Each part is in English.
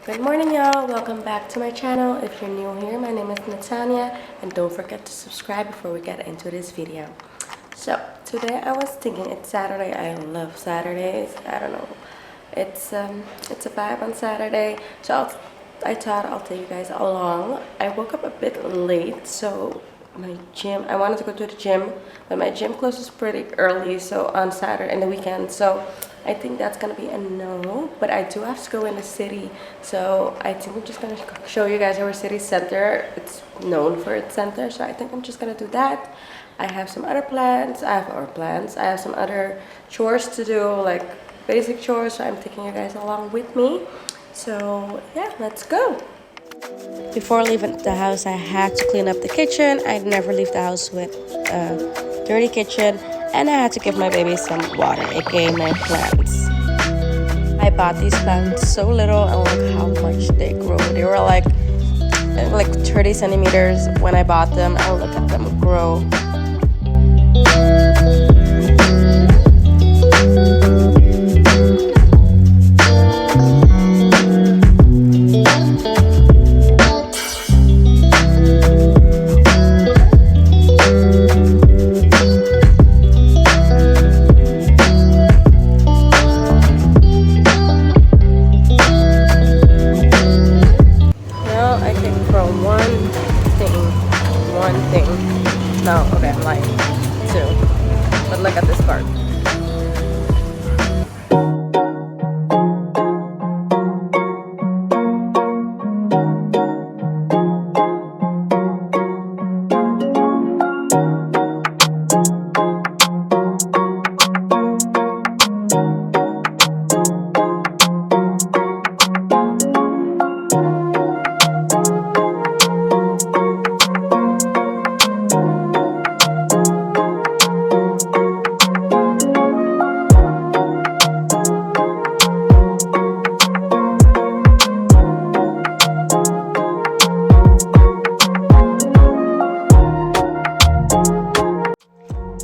Good morning, y'all. Welcome back to my channel. If you're new here, my name is Natanya, and don't forget to subscribe before we get into this video. So today I was thinking it's Saturday. I love Saturdays. I don't know. It's a vibe on Saturday. So I thought I'll take you guys along. I woke up a bit late, so I wanted to go to the gym, but my gym closes pretty early, so on Saturday and the weekend. So I think that's gonna be a no, but I do have to go in the city, so I think I'm just gonna show you guys our city center. It's known for its center, so I think I'm just gonna do that. I have some other plans. I have some other chores to do, like basic chores, so I'm taking you guys along with me. So yeah, let's go. Before leaving the house, I had to clean up the kitchen. I never leave the house with a dirty kitchen. And I had to give my baby some water, aka my plants. I bought these plants so little, and look how much they grow. They were like 30 centimeters when I bought them, and look at them grow. No, okay, I'm lying. Two. But look at this part.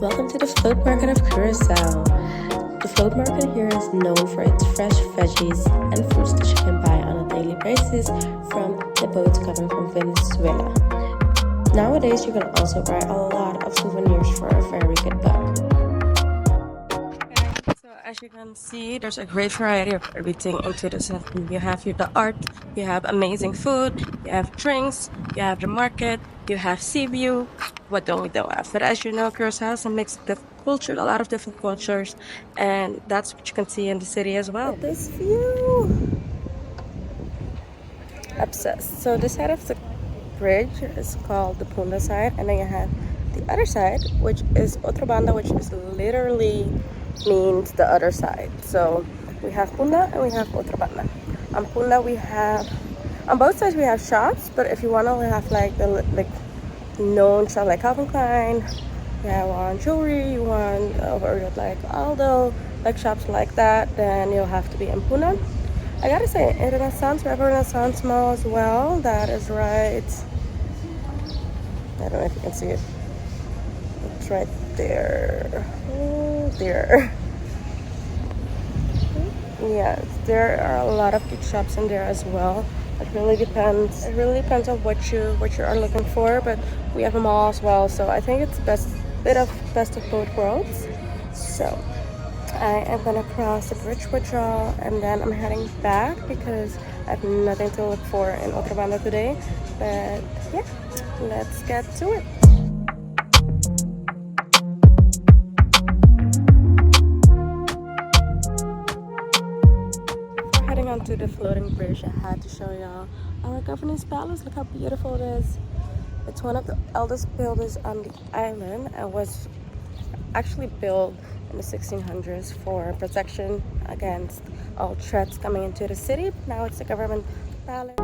Welcome to the float market of Curaçao. The float market here is known for its fresh veggies and fruits that you can buy on a daily basis from the boats coming from Venezuela. Nowadays, you can also buy a lot of souvenirs for a very good buck. Okay, so as you can see, there's a great variety of everything into the center. You have here the art, you have amazing food, you have drinks, you have the market, you have sea view. What don't we have? But as you know, Curaçao has a mix of different cultures, a lot of different cultures, and that's what you can see in the city as well. This view, obsessed. So this side of the bridge is called the Punda side, and then you have the other side, which is Otra Banda, which is literally means the other side. So we have Punda and we have Otra Banda. On Punda on both sides we have shops, but if you want to have like known shop like Calvin Klein, you want jewelry, you want or like Aldo, like shops like that, then you'll have to be in Puna. I gotta say, in Renaissance, we have a Renaissance mall as well. That is right. I don't know if you can see it. It's right there. Oh, there. Yes, there are a lot of good shops in there as well. It really depends. It really depends on what you are looking for. But we have a mall as well, so I think it's best of both worlds. So I am gonna cross the bridge with y'all, and then I'm heading back because I have nothing to look for in Otra Banda today. But yeah, let's get to it. Heading onto the floating bridge, I had to show y'all our governor's palace. Look how beautiful it is. It's one of the eldest buildings on the island and was actually built in the 1600s for protection against all threats coming into the city. Now it's the government palace.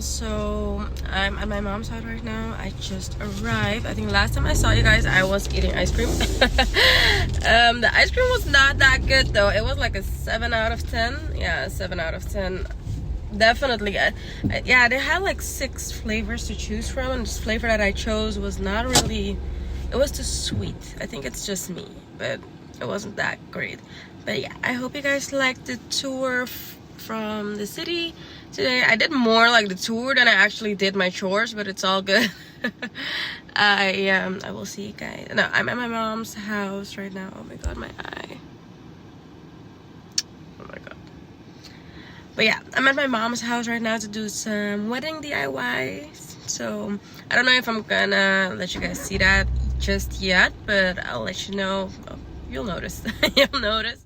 So I'm at my mom's house right now. I just arrived. I think last time I saw you guys I was eating ice cream. The ice cream was not that good though. It was like a 7 out of 10. Yeah, 7 out of 10. Definitely. Yeah, they had like 6 flavors to choose from, and this flavor that I chose was not really, it was too sweet. I think it's just me, but it wasn't that great. But yeah, I hope you guys liked the tour from the city today. I did more like the tour than I actually did my chores, but it's all good. I will see you guys. No, I'm at my mom's house right now. Oh my god, my eye. Oh my god. But yeah, I'm at my mom's house right now to do some wedding DIYs. So I don't know if I'm gonna let you guys see that just yet, but I'll let you know. Oh, you'll notice. You'll notice.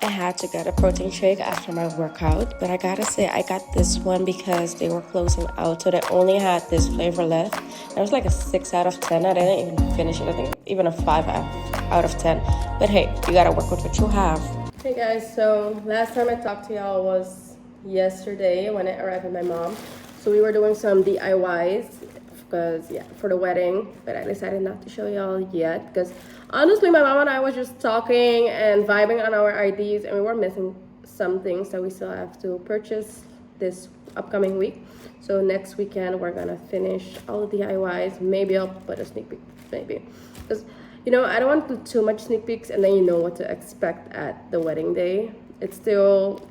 I had to get a protein shake after my workout, but I gotta say I got this one because they were closing out, so they only had this flavor left. It was like a 6 out of 10. I didn't even finish it. I think even a 5 out of 10. But hey, you gotta work with what you have. Hey guys, so last time I talked to y'all was yesterday when I arrived with my mom. So we were doing some DIYs because yeah, for the wedding, but I decided not to show y'all yet because honestly my mom and I was just talking and vibing on our IDs, and we were missing some things that we still have to purchase this upcoming week. So next weekend we're gonna finish all the DIYs. Maybe I'll put a sneak peek, maybe, because you know I don't want to do too much sneak peeks and then you know what to expect at the wedding day. It's still,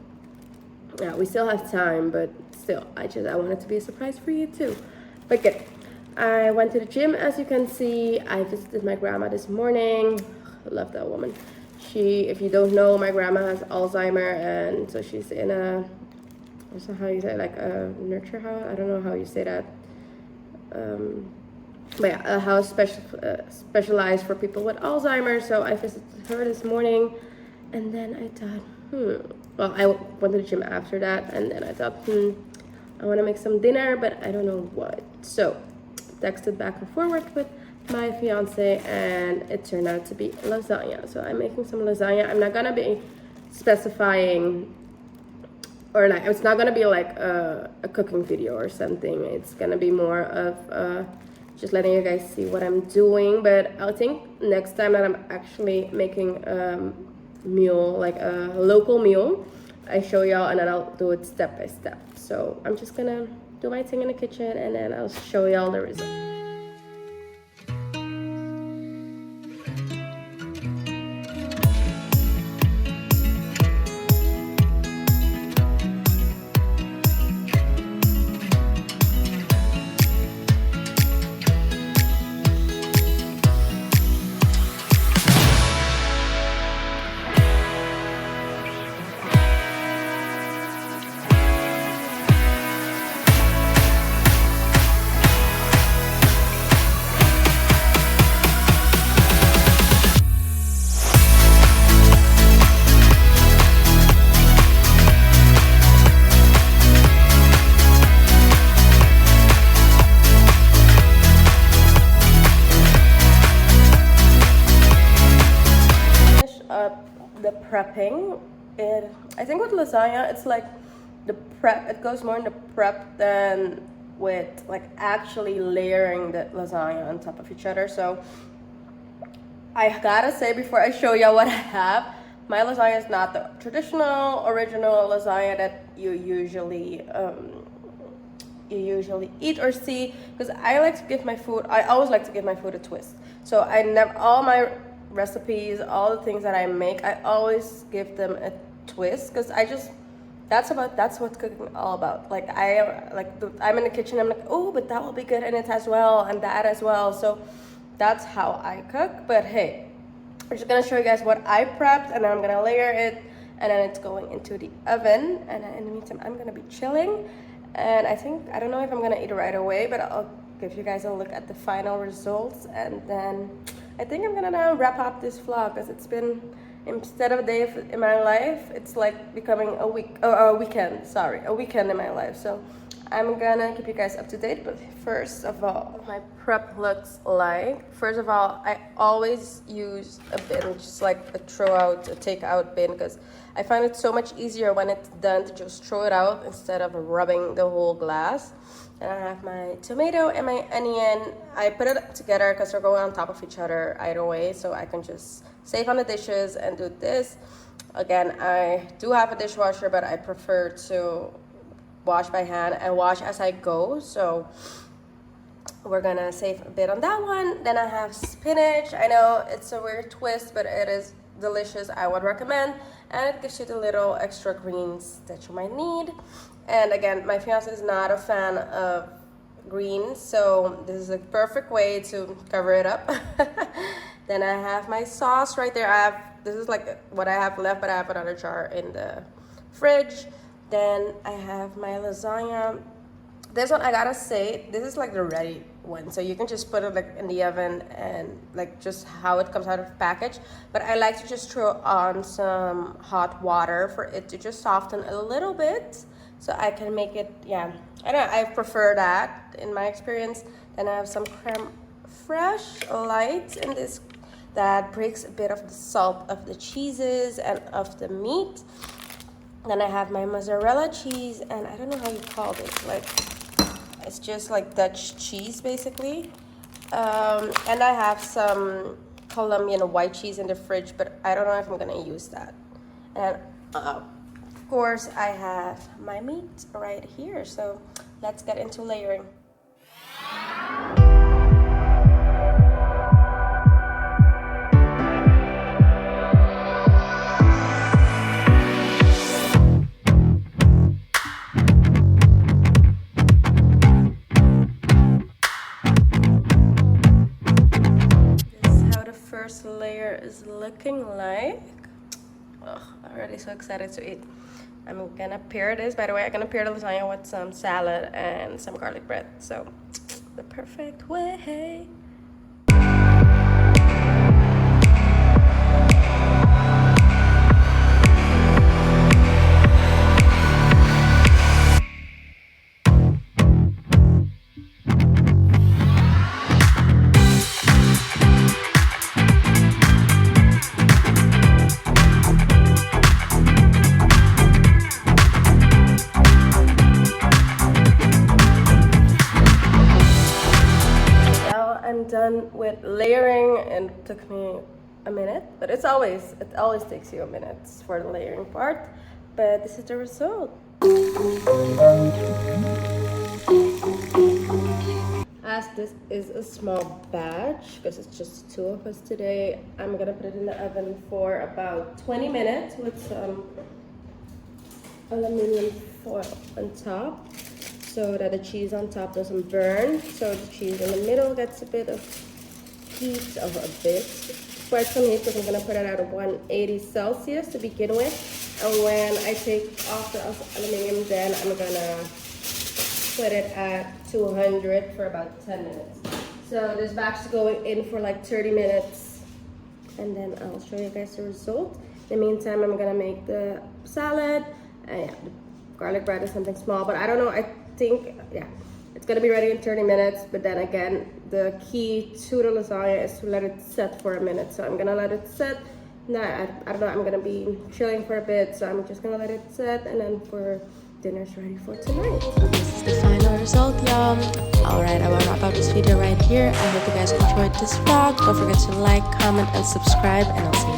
yeah, we still have time, but still I want it to be a surprise for you too. But good. I went to the gym, as you can see. I visited my grandma this morning. I love that woman. If you don't know, my grandma has Alzheimer, and so she's in a, also how you say, like a nurture house. I don't know how you say that. But yeah, a house specialized for people with Alzheimer. So I visited her this morning, and then I thought, well, I went to the gym after that, and then I thought, I want to make some dinner, but I don't know what. So texted back and forward with my fiance, and it turned out to be lasagna. So I'm making some lasagna. I'm not gonna be specifying, or like, it's not gonna be like a cooking video or something. It's gonna be more of just letting you guys see what I'm doing. But I think next time that I'm actually making a meal, like a local meal, I show y'all, and then I'll do it step by step. So I'm just gonna do my thing in the kitchen, and then I'll show y'all the result. The prepping, I think with lasagna it's like the prep, it goes more in the prep than with like actually layering the lasagna on top of each other. So I gotta say, before I show y'all what I have, my lasagna is not the traditional original lasagna that you usually eat or see, because I like to give my food, I always like to give my food a twist. So I never, all my recipes, all the things that I make, I always give them a twist, because I just, that's what cooking all about. Like I'm in the kitchen, I'm like, oh, but that will be good in it as well, and that as well. So that's how I cook. But hey, I'm just gonna show you guys what I prepped, and then I'm gonna layer it, and then it's going into the oven. And in the meantime, I'm gonna be chilling, and I don't know if I'm gonna eat it right away, but I'll give you guys a look at the final results, and then I think I'm gonna now wrap up this vlog because it's been, instead of a day in my life, it's like becoming a weekend. Sorry, a weekend in my life. So I'm gonna keep you guys up to date. But first of all, my prep looks like. First of all, I always use a bin, just like a take out bin, because I find it so much easier when it's done to just throw it out instead of rubbing the whole glass. And I have my tomato and my onion. I put it together because they're going on top of each other either way, so I can just save on the dishes and do this. Again, I do have a dishwasher, but I prefer to wash by hand and wash as I go. So we're gonna save a bit on that one. Then I have spinach. I know it's a weird twist, but it is delicious. I would recommend, and it gives you the little extra greens that you might need. And again, my fiance is not a fan of greens, so this is a perfect way to cover it up. Then I have my sauce right there. This is like what I have left, but I have another jar in the fridge. Then I have my lasagna. This one, I gotta say, this is like the ready one, so you can just put it like in the oven and like just how it comes out of the package. But I like to just throw on some hot water for it to just soften a little bit, so I can make it, yeah, I don't know, I prefer that in my experience. Then I have some creme fraiche light in this that breaks a bit of the salt of the cheeses and of the meat. Then I have my mozzarella cheese, and I don't know how you call it, like it's just like Dutch cheese basically. And I have some Colombian white cheese in the fridge, but I don't know if I'm gonna use that. And of course I have my meat right here, so let's get into layering. First layer is looking like. Ugh, I'm already so excited to eat. I'm gonna pair this, by the way, I'm gonna pair the lasagna with some salad and some garlic bread, so the perfect way. Done with layering, and it took me a minute, but it always takes you a minute for the layering part. But this is the result. As this is a small batch, because it's just two of us today, I'm gonna put it in the oven for about 20 minutes with some aluminum foil on top, so that the cheese on top doesn't burn, so the cheese in the middle gets a bit of heat, quite some heat, because I'm going to put it at 180 Celsius to begin with. And when I take off the aluminum, then I'm going to put it at 200 for about 10 minutes. So this batch is going in for like 30 minutes, and then I'll show you guys the result. In the meantime, I'm going to make the salad, and yeah, the garlic bread is something small, but I don't know, I think, yeah, it's gonna be ready in 30 minutes. But then again, the key to the lasagna is to let it set for a minute. So I'm gonna let it set. Now, I don't know, I'm gonna be chilling for a bit, so I'm just gonna let it set, and then for dinner's ready for tonight. This is the final result, y'all. Alright, I will wrap up this video right here. I hope you guys enjoyed this vlog. Don't forget to like, comment, and subscribe, and I'll see you